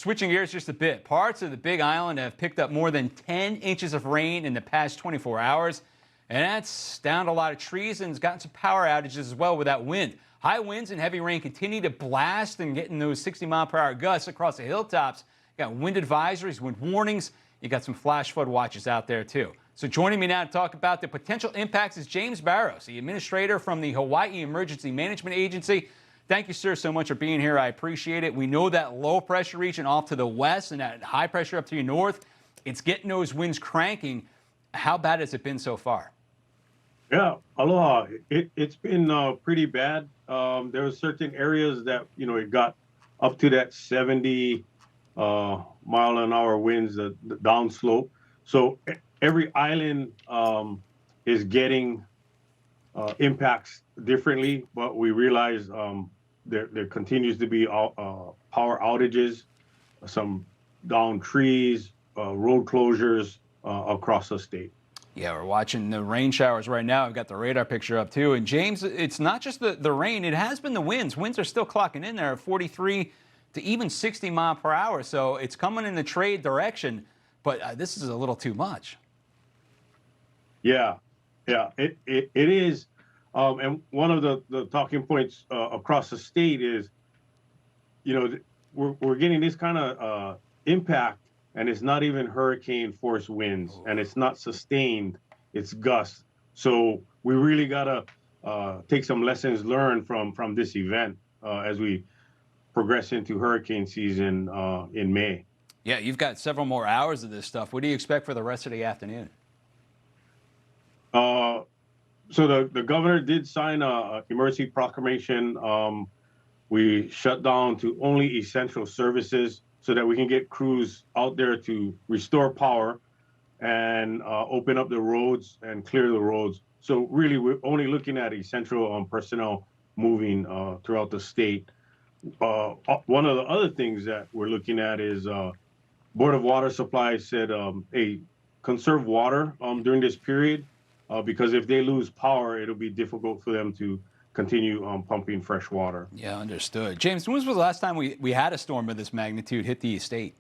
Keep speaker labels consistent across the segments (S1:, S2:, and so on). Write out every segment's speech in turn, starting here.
S1: Switching gears just a bit, parts of the Big Island have picked up more than 10 inches of rain in the past 24 hours. And that's downed a lot of trees and has gotten some power outages as well with that wind. High winds and heavy rain continue to blast and getting those 60-mile-per-hour gusts across the hilltops. You got wind advisories, wind warnings. You got some flash flood watches out there, too. So joining me now to talk about the potential impacts is James Barrows, the administrator from the Hawaii Emergency Management Agency. Thank you, sir, so much for being here. I appreciate it. We know that low pressure region off to the west and that high pressure up to your north, it's getting those winds cranking. How bad has it been so far?
S2: Yeah, aloha. It's been pretty bad. There were certain areas that, it got up to that 70 mile-an-hour winds, the downslope. So every island is getting impacts differently, but we realize there continues to be power outages, some downed trees, road closures across the state.
S1: Yeah, we're watching the rain showers right now. I've got the radar picture up too. And James, it's not just the rain, it has been the winds. Winds are still clocking in there at 43 to even 60 mile per hour. So it's coming in the trade direction, but this is a little too much.
S2: Yeah, it is. And one of the talking points across the state is, we're getting this kind of impact, and it's not even hurricane force winds, and it's not sustained, it's gusts. So we really gotta take some lessons learned from this event as we progress into hurricane season in May.
S1: Yeah, you've got several more hours of this stuff. What do you expect for the rest of the afternoon?
S2: So the governor did sign a emergency proclamation. We shut down to only essential services so that we can get crews out there to restore power and open up the roads and clear the roads. So really, we're only looking at essential personnel moving throughout the state. One of the other things that we're looking at is Board of Water Supply said, conserve water during this period. Because if they lose power, it'll be difficult for them to continue pumping fresh water.
S1: Yeah, understood. James, when was the last time we had a storm of this magnitude hit the state?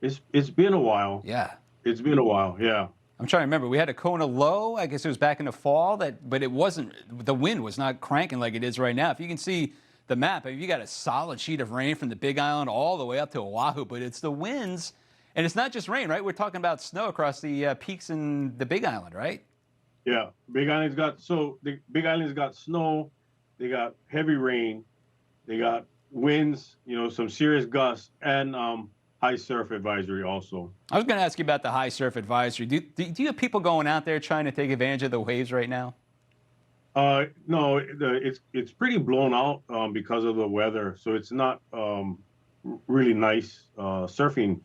S2: It's been a while.
S1: Yeah.
S2: It's been a while, yeah.
S1: I'm trying to remember. We had a Kona low. I guess it was back in the fall, but it wasn't, the wind was not cranking like it is right now. If you can see the map, I mean, you got a solid sheet of rain from the Big Island all the way up to Oahu, but it's the winds. And it's not just rain, right? We're talking about snow across the peaks in the Big Island, right?
S2: Yeah, the Big Island's got snow, they got heavy rain, they got winds, some serious gusts, and high surf advisory also.
S1: I was going to ask you about the high surf advisory. Do you have people going out there trying to take advantage of the waves right now?
S2: No, it's pretty blown out because of the weather, so it's not really nice surfing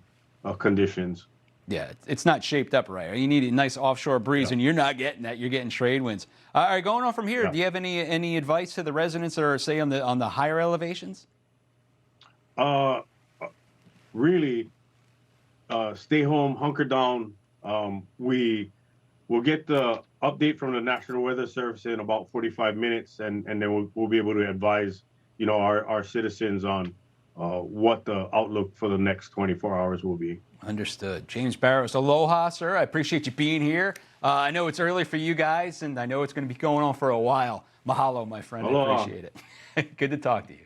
S2: conditions.
S1: Yeah, it's not shaped up right. You need a nice offshore breeze, and you're not getting that. You're getting trade winds. All right, going on from here, do you have any advice to the residents that are, say, on the higher elevations?
S2: Really, stay home, hunker down. We will get the update from the National Weather Service in about 45 minutes, and then we'll be able to advise, our citizens on what the outlook for the next 24 hours will be.
S1: Understood. James Barrows, aloha, sir. I appreciate you being here. I know it's early for you guys, and I know it's going to be going on for a while. Mahalo, my friend.
S2: Aloha.
S1: I appreciate it. Good to talk to you.